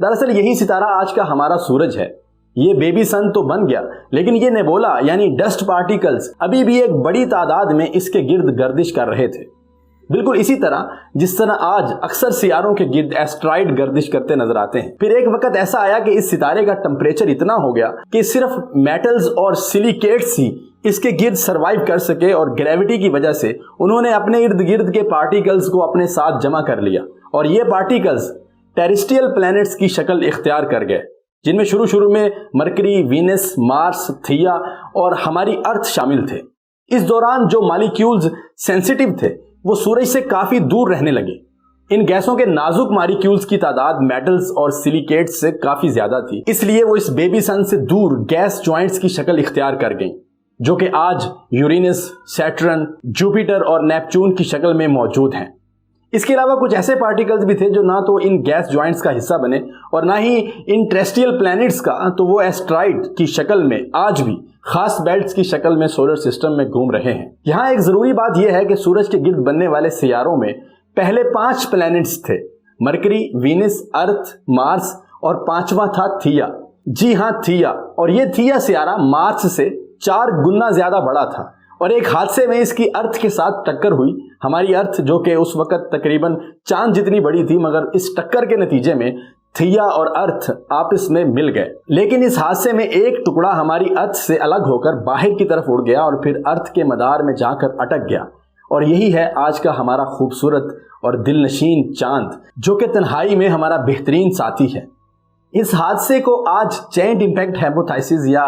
دراصل یہی ستارہ آج کا ہمارا سورج ہے۔ یہ بیبی سن تو بن گیا، لیکن یہ نیبولا یعنی ڈسٹ پارٹیکلز ابھی بھی ایک بڑی تعداد میں اس کے گرد گردش کر رہے تھے، بالکل اسی طرح جس طرح آج اکثر سیاروں کے گرد ایسٹرائڈ گردش کرتے نظر آتے ہیں۔ پھر ایک وقت ایسا آیا کہ اس ستارے کا ٹمپریچر اتنا ہو گیا کہ صرف میٹلز اور سلیکیٹس ہی اس کے گرد سروائیو کر سکے، اور گریوٹی کی وجہ سے انہوں نے اپنے ارد گرد کے پارٹیکلز کو اپنے ساتھ جمع کر لیا، اور یہ پارٹیکلز ٹیریسٹریل پلینٹس کی شکل اختیار کر گئے، جن میں شروع میں مرکری، وینس، مارس، تھیا اور ہماری ارتھ شامل تھے۔ اس دوران جو مالیکیولز سینسیٹیو تھے وہ سورج سے کافی دور رہنے لگے۔ ان گیسوں کے نازک مالیکیولز کی تعداد میٹلز اور سلیکیٹس سے کافی زیادہ تھی، اس لیے وہ اس بیبی سن سے دور گیس جوائنٹس کی شکل اختیار کر گئیں، جو کہ آج یورینس، سیٹرن، جوپیٹر اور نیپچون کی شکل میں موجود ہیں۔ اس کے علاوہ کچھ ایسے پارٹیکلز بھی تھے جو نہ تو ان گیس جوائنٹس کا حصہ بنے اور نہ ہی ان ٹیریسٹریل پلینٹس کا، تو وہ ایسٹرائڈ کی شکل میں آج بھی خاص بیلٹس کی شکل میں سولر سسٹم میں گھوم رہے ہیں۔ یہاں ایک ضروری بات یہ ہے کہ سورج کے گرد بننے والے سیاروں میں پہلے 5 پلینٹس تھے: مرکری، وینس، ارتھ، مارس اور 5واں تھا تھیا۔ جی ہاں، تھیا، اور یہ تھیا سیارہ مارس سے 4 گنا زیادہ بڑا تھا، اور ایک حادثے میں اس کی ارتھ کے ساتھ ٹکر ہوئی۔ ہماری ارتھ جو کہ اس وقت تقریباً چاند جتنی بڑی تھی، مگر اس ٹکر کے نتیجے میں تھیا اور ارتھ آپس میں مل گئے، لیکن اس حادثے میں ایک ٹکڑا ہماری ارتھ سے الگ ہو کر باہر کی طرف اڑ گیا اور پھر ارتھ کے مدار میں جا کر اٹک گیا، اور یہی ہے آج کا ہمارا خوبصورت اور دل نشین چاند، جو کہ تنہائی میں ہمارا بہترین ساتھی ہے۔ اس حادثے کو آج جائنٹ امپیکٹ ہائپوتھیسس یا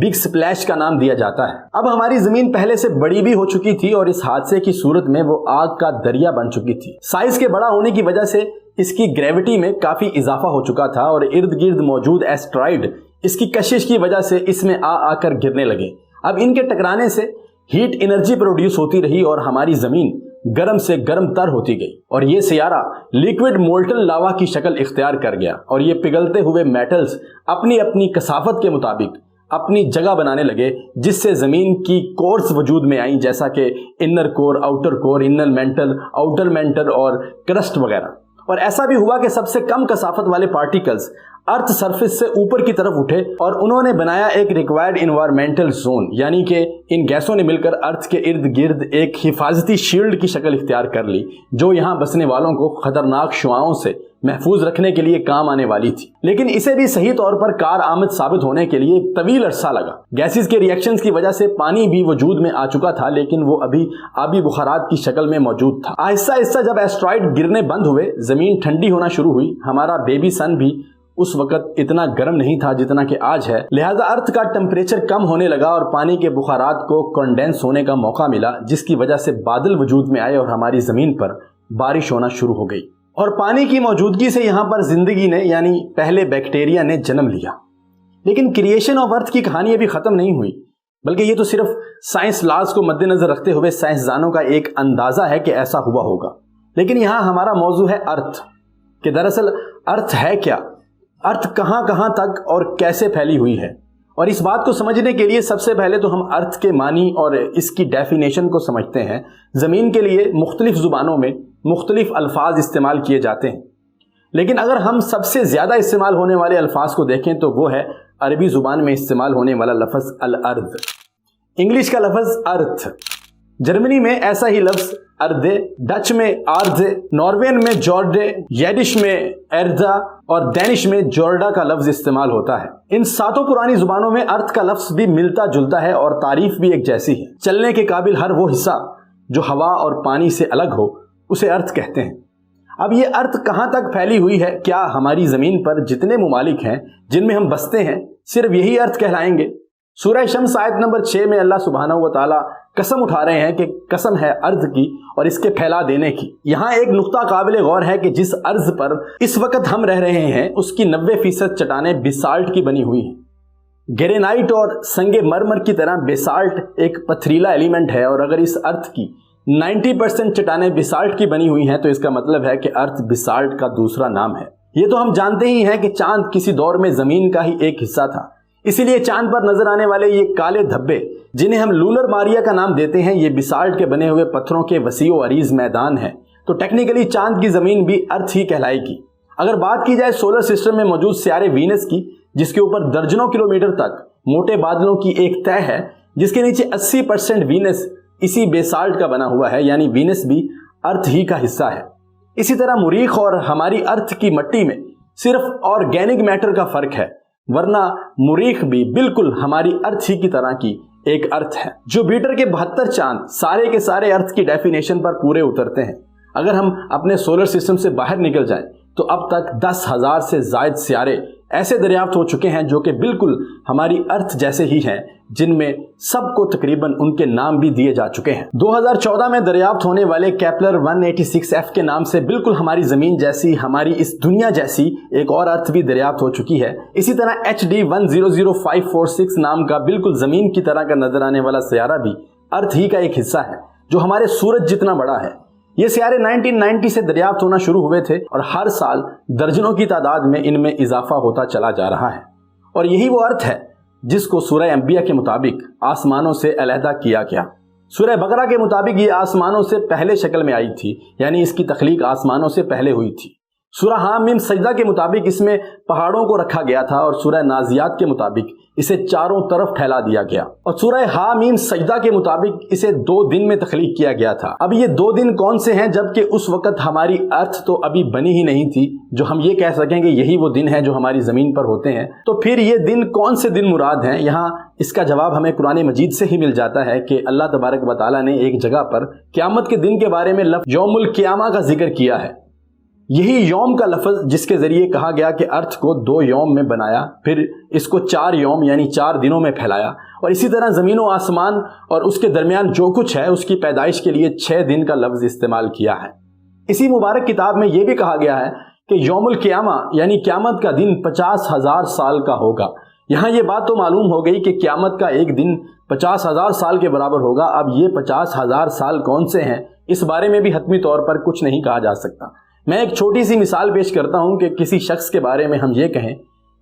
بگ سپلیش کا نام دیا جاتا ہے۔ اب ہماری زمین پہلے سے بڑی بھی ہو چکی تھی، اور اس حادثے کی صورت میں وہ آگ کا دریا بن چکی تھی۔ سائز کے بڑا ہونے کی وجہ سے اس کی گریوٹی میں کافی اضافہ ہو چکا تھا، اور ارد گرد موجود ایسٹرائڈ اس کی کشش کی وجہ سے اس میں آ کر گرنے لگے۔ اب ان کے ٹکرانے سے ہیٹ انرجی پروڈیوس ہوتی رہی، اور ہماری زمین گرم سے گرم تر ہوتی گئی، اور یہ سیارہ لیکوڈ مولٹن لاوا کی شکل اختیار کر گیا، اور یہ پگھلتے ہوئے میٹلز اپنی اپنی کثافت کے مطابق اپنی جگہ بنانے لگے، جس سے زمین کی کورز وجود میں آئیں، جیسا کہ انر کور، آؤٹر کور، انر مینٹل، آؤٹر مینٹل اور کرسٹ وغیرہ۔ اور ایسا بھی ہوا کہ سب سے کم کثافت والے پارٹیکلز ارتھ سرفیس سے اوپر کی طرف اٹھے، اور انہوں نے بنایا ایک ریکوائرڈ انوائرمنٹل زون، یعنی کہ ان گیسوں نے مل کر ارتھ کے ارد گرد ایک حفاظتی شیلڈ کی شکل اختیار کر لی، جو یہاں بسنے والوں کو خطرناک شعاعوں سے محفوظ رکھنے کے لیے کام آنے والی تھی۔ لیکن اسے بھی صحیح طور پر کارآمد ثابت ہونے کے لیے ایک طویل عرصہ لگا۔ گیسز کے ریئیکشنز کی وجہ سے پانی بھی وجود میں آ چکا تھا، لیکن وہ ابھی آبی بخارات کی شکل میں موجود تھا۔ آہستہ آہستہ جب ایسٹرائڈ گرنے بند ہوئے، زمین ٹھنڈی ہونا شروع ہوئی۔ ہمارا بیبی سن بھی اس وقت اتنا گرم نہیں تھا جتنا کہ آج ہے، لہذا ارتھ کا ٹمپریچر کم ہونے لگا، اور پانی کے بخارات کو کنڈینس ہونے کا موقع ملا، جس کی وجہ سے بادل وجود میں آئے اور ہماری زمین پر بارش ہونا شروع ہو گئی۔ اور پانی کی موجودگی سے یہاں پر زندگی نے، یعنی پہلے بیکٹیریا نے جنم لیا۔ لیکن کریشن آف ارتھ کی کہانی ابھی ختم نہیں ہوئی، بلکہ یہ تو صرف سائنس لاز کو مد نظر رکھتے ہوئے سائنسدانوں کا ایک اندازہ ہے کہ ایسا ہوا ہوگا۔ لیکن یہاں ہمارا موضوع ہے ارتھ، کہ دراصل ارتھ ہے کیا، ارتھ کہاں کہاں تک اور کیسے پھیلی ہوئی ہے۔ اور اس بات کو سمجھنے کے لیے سب سے پہلے تو ہم ارتھ کے معنی اور اس کی ڈیفینیشن کو سمجھتے ہیں۔ زمین کے لیے مختلف زبانوں میں مختلف الفاظ استعمال کیے جاتے ہیں، لیکن اگر ہم سب سے زیادہ استعمال ہونے والے الفاظ کو دیکھیں تو وہ ہے عربی زبان میں استعمال ہونے والا لفظ الارض، انگلش کا لفظ ارتھ، جرمنی میں ایسا ہی لفظ اردے، ڈچ میں آرزے، ناروین میں جورڈے، یڈش میں ایرزا اور ڈینش میں جورڈا کا لفظ استعمال ہوتا ہے۔ ان 7 پرانی زبانوں میں ارتھ کا لفظ بھی ملتا جلتا ہے اور تعریف بھی ایک جیسی ہے۔ چلنے کے قابل ہر وہ حصہ جو ہوا اور پانی سے الگ ہو اسے ارتھ کہتے ہیں۔ اب یہ ارتھ کہاں تک پھیلی ہوئی ہے؟ کیا ہماری زمین پر جتنے ممالک ہیں جن میں ہم بستے ہیں صرف یہی ارتھ کہلائیں گے؟ سورہ شمس آیت نمبر 6 میں اللہ سبحانہ و تعالیٰ قسم اٹھا رہے ہیں کہ قسم ہے ارض کی اور اس کے پھیلا دینے کی۔ یہاں ایک نقطہ قابل غور ہے کہ جس ارض پر اس وقت ہم رہ رہے ہیں اس کی 90% چٹانیں بیسالٹ کی بنی ہوئی ہیں۔ گرینائٹ اور سنگ مرمر کی طرح بیسالٹ ایک پتھریلا ایلیمنٹ ہے، اور اگر اس ارتھ کی 90% چٹانیں بیسالٹ کی بنی ہوئی ہیں تو اس کا مطلب ہے کہ ارتھ بیسالٹ کا دوسرا نام ہے۔ یہ تو ہم جانتے ہی ہیں کہ چاند کسی دور میں زمین کا ہی ایک حصہ تھا، اسی لیے چاند پر نظر آنے والے یہ کالے دھبے جنہیں ہم لونر ماریا کا نام دیتے ہیں، یہ بیسالٹ کے بنے ہوئے پتھروں کے وسیع و عریض میدان ہیں۔ تو ٹیکنیکلی چاند کی زمین بھی ارتھ ہی کہلائے گی۔ اگر بات کی جائے سولر سسٹم میں موجود سیارے وینس کی، جس کے اوپر درجنوں کلومیٹر تک موٹے بادلوں کی ایک تہہ ہے، جس کے نیچے 80% وینس اسی بیسالٹ کا بنا ہوا ہے، یعنی وینس بھی ارتھ ہی کا حصہ ہے۔ اسی طرح مریخ اور ہماری ارتھ کی مٹی میں صرف آرگینک میٹر کا فرق ہے، ورنہ مریخ بھی بالکل ہماری ارتھ ہی کی طرح کی ایک ارتھ ہے۔ جوپیٹر کے 72 چاند سارے کے سارے ارتھ کی ڈیفینیشن پر پورے اترتے ہیں۔ اگر ہم اپنے سولر سسٹم سے باہر نکل جائیں تو اب تک 10,000 سے زائد سیارے ایسے دریافت ہو چکے ہیں جو کہ بالکل ہماری ارتھ جیسے ہی ہیں، جن میں سب کو تقریباً ان کے نام بھی دیے جا چکے ہیں۔ 2014 میں دریافت ہونے والے کیپلر 186F کے نام سے بالکل ہماری زمین جیسی، ہماری اس دنیا جیسی ایک اور ارتھ بھی دریافت ہو چکی ہے۔ اسی طرح HD 100546 نام کا بالکل زمین کی طرح کا نظر آنے والا سیارہ بھی ارتھ ہی کا ایک حصہ ہے، جو ہمارے سورج جتنا بڑا ہے۔ یہ سیارے 1990 سے دریافت ہونا شروع ہوئے تھے اور ہر سال درجنوں کی تعداد میں ان میں اضافہ ہوتا چلا جا رہا ہے، اور یہی وہ ارتھ ہے جس کو سورہ انبیاء کے مطابق آسمانوں سے علیحدہ کیا گیا۔ سورہ بقرہ کے مطابق یہ آسمانوں سے پہلے شکل میں آئی تھی، یعنی اس کی تخلیق آسمانوں سے پہلے ہوئی تھی۔ سورہ حامیم سجدہ کے مطابق اس میں پہاڑوں کو رکھا گیا تھا، اور سورہ نازیات کے مطابق اسے چاروں طرف پھیلا دیا گیا، اور سورہ حامیم سجدہ کے مطابق اسے 2 دن میں تخلیق کیا گیا تھا۔ اب یہ 2 دن کون سے ہیں، جبکہ اس وقت ہماری ارتھ تو ابھی بنی ہی نہیں تھی جو ہم یہ کہہ سکیں کہ یہی وہ دن ہے جو ہماری زمین پر ہوتے ہیں؟ تو پھر یہ دن کون سے دن مراد ہیں؟ یہاں اس کا جواب ہمیں قرآن مجید سے ہی مل جاتا ہے کہ اللہ تبارک و تعالیٰ نے ایک جگہ پر قیامت کے دن کے بارے میں لفظ یوم القیامہ کا ذکر کیا ہے۔ یہی یوم کا لفظ جس کے ذریعے کہا گیا کہ ارتھ کو 2 یوم میں بنایا، پھر اس کو 4 یوم یعنی 4 دنوں میں پھیلایا، اور اسی طرح زمین و آسمان اور اس کے درمیان جو کچھ ہے اس کی پیدائش کے لیے 6 دن کا لفظ استعمال کیا ہے۔ اسی مبارک کتاب میں یہ بھی کہا گیا ہے کہ یوم القیامہ یعنی قیامت کا دن 50,000 سال کا ہوگا۔ یہاں یہ بات تو معلوم ہو گئی کہ قیامت کا ایک دن 50,000 سال کے برابر ہوگا۔ اب یہ 50,000 سال کون سے ہیں، اس بارے میں بھی حتمی طور پر کچھ نہیں کہا جا سکتا۔ میں ایک چھوٹی سی مثال پیش کرتا ہوں کہ کسی شخص کے بارے میں ہم یہ کہیں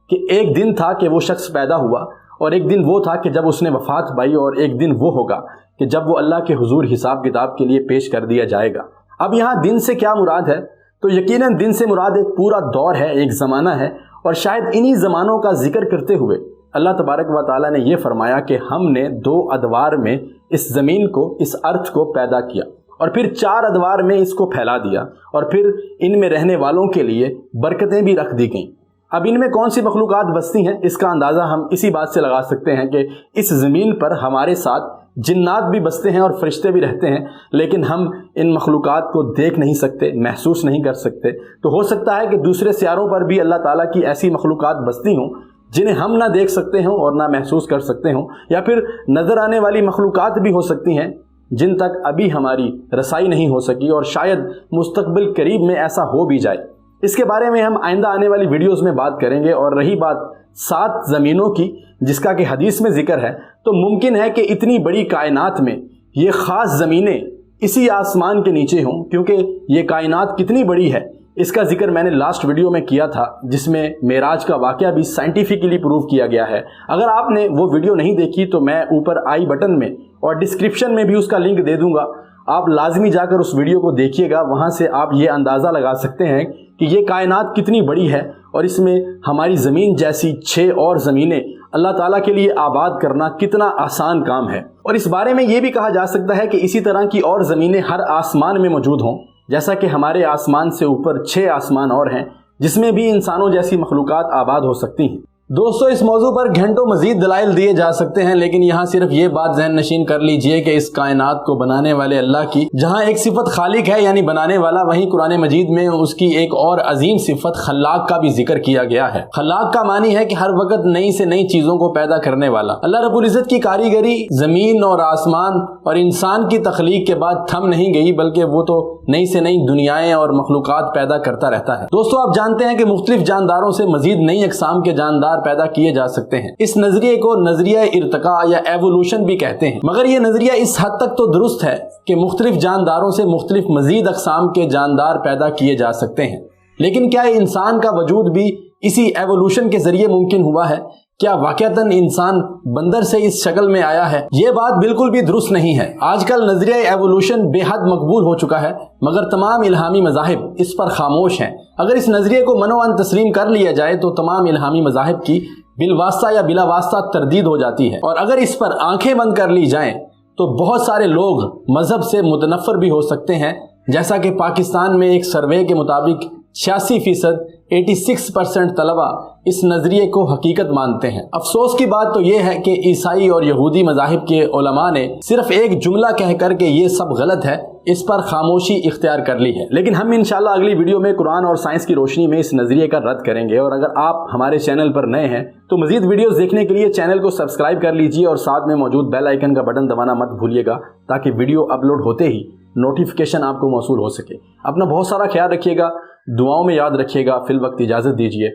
کہ ایک دن تھا کہ وہ شخص پیدا ہوا، اور ایک دن وہ تھا کہ جب اس نے وفات پائی، اور ایک دن وہ ہوگا کہ جب وہ اللہ کے حضور حساب کتاب کے لیے پیش کر دیا جائے گا۔ اب یہاں دن سے کیا مراد ہے؟ تو یقیناً دن سے مراد ایک پورا دور ہے، ایک زمانہ ہے، اور شاید انہی زمانوں کا ذکر کرتے ہوئے اللہ تبارک و تعالیٰ نے یہ فرمایا کہ ہم نے 2 ادوار میں اس زمین کو، اس ارتھ کو پیدا کیا، اور پھر 4 ادوار میں اس کو پھیلا دیا، اور پھر ان میں رہنے والوں کے لیے برکتیں بھی رکھ دی گئیں۔ اب ان میں کون سی مخلوقات بستی ہیں، اس کا اندازہ ہم اسی بات سے لگا سکتے ہیں کہ اس زمین پر ہمارے ساتھ جنات بھی بستے ہیں اور فرشتے بھی رہتے ہیں، لیکن ہم ان مخلوقات کو دیکھ نہیں سکتے، محسوس نہیں کر سکتے۔ تو ہو سکتا ہے کہ دوسرے سیاروں پر بھی اللہ تعالیٰ کی ایسی مخلوقات بستی ہوں جنہیں ہم نہ دیکھ سکتے ہوں اور نہ محسوس کر سکتے ہوں، یا پھر نظر آنے والی مخلوقات بھی ہو سکتی ہیں جن تک ابھی ہماری رسائی نہیں ہو سکی، اور شاید مستقبل قریب میں ایسا ہو بھی جائے۔ اس کے بارے میں ہم آئندہ آنے والی ویڈیوز میں بات کریں گے۔ اور رہی بات 7 زمینوں کی جس کا کہ حدیث میں ذکر ہے، تو ممکن ہے کہ اتنی بڑی کائنات میں یہ خاص زمینیں اسی آسمان کے نیچے ہوں، کیونکہ یہ کائنات کتنی بڑی ہے اس کا ذکر میں نے لاسٹ ویڈیو میں کیا تھا، جس میں معراج کا واقعہ بھی سائنٹیفکلی پروف کیا گیا ہے۔ اگر آپ نے وہ ویڈیو نہیں دیکھی تو میں اوپر آئی بٹن میں اور ڈسکرپشن میں بھی اس کا لنک دے دوں گا، آپ لازمی جا کر اس ویڈیو کو دیکھیے گا۔ وہاں سے آپ یہ اندازہ لگا سکتے ہیں کہ یہ کائنات کتنی بڑی ہے، اور اس میں ہماری زمین جیسی 6 اور زمینیں اللہ تعالیٰ کے لیے آباد کرنا کتنا آسان کام ہے۔ اور اس بارے میں یہ بھی کہا جا سکتا ہے کہ اسی طرح کی اور زمینیں ہر آسمان میں موجود ہوں، جیسا کہ ہمارے آسمان سے اوپر 6 آسمان اور ہیں جس میں بھی انسانوں جیسی مخلوقات آباد ہو سکتی ہیں۔ دوستو، اس موضوع پر گھنٹوں مزید دلائل دیے جا سکتے ہیں، لیکن یہاں صرف یہ بات ذہن نشین کر لیجئے کہ اس کائنات کو بنانے والے اللہ کی جہاں ایک صفت خالق ہے یعنی بنانے والا، وہیں قرآن مجید میں اس کی ایک اور عظیم صفت خلاق کا بھی ذکر کیا گیا ہے۔ خلاق کا معنی ہے کہ ہر وقت نئی سے نئی چیزوں کو پیدا کرنے والا۔ اللہ رب العزت کی کاریگری زمین اور آسمان اور انسان کی تخلیق کے بعد تھم نہیں گئی، بلکہ وہ تو نئی سے نئی دنیایں اور مخلوقات پیدا کرتا رہتا ہے۔ دوستو، آپ جانتے ہیں کہ مختلف جانداروں سے مزید نئی اقسام کے جاندار پیدا کیے جا سکتے ہیں۔ اس نظریے کو نظریہ ارتقاء یا ایوولوشن بھی کہتے ہیں، مگر یہ نظریہ اس حد تک تو درست ہے کہ مختلف جانداروں سے مختلف مزید اقسام کے جاندار پیدا کیے جا سکتے ہیں، لیکن کیا انسان کا وجود بھی اسی ایوولوشن کے ذریعے ممکن ہوا ہے؟ کیا واقعتاً انسان بندر سے اس شکل میں آیا ہے؟ یہ بات بالکل بھی درست نہیں ہے۔ آج کل نظریہ ایوولوشن بے حد مقبول ہو چکا ہے، مگر تمام الہامی مذاہب اس پر خاموش ہیں۔ اگر اس نظریے کو منوعاً تسلیم کر لیا جائے تو تمام الہامی مذاہب کی بالواسطہ یا بلا واسطہ تردید ہو جاتی ہے، اور اگر اس پر آنکھیں بند کر لی جائیں تو بہت سارے لوگ مذہب سے متنفر بھی ہو سکتے ہیں، جیسا کہ پاکستان میں ایک سروے کے مطابق 86% 86% طلبہ اس نظریے کو حقیقت مانتے ہیں۔ افسوس کی بات تو یہ ہے کہ عیسائی اور یہودی مذاہب کے علماء نے صرف ایک جملہ کہہ کر کہ یہ سب غلط ہے، اس پر خاموشی اختیار کر لی ہے۔ لیکن ہم انشاءاللہ اگلی ویڈیو میں قرآن اور سائنس کی روشنی میں اس نظریے کا رد کریں گے، اور اگر آپ ہمارے چینل پر نئے ہیں تو مزید ویڈیوز دیکھنے کے لیے چینل کو سبسکرائب کر لیجئے اور ساتھ میں موجود بیل آئیکن کا بٹن دبانا مت بھولیے گا، تاکہ ویڈیو اپلوڈ ہوتے ہی نوٹیفیکیشن آپ کو موصول ہو سکے۔ اپنا بہت سارا خیال رکھیے گا، دعاؤں میں یاد رکھیے گا۔ فی الوقت اجازت دیجیے،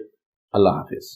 اللہ حافظ۔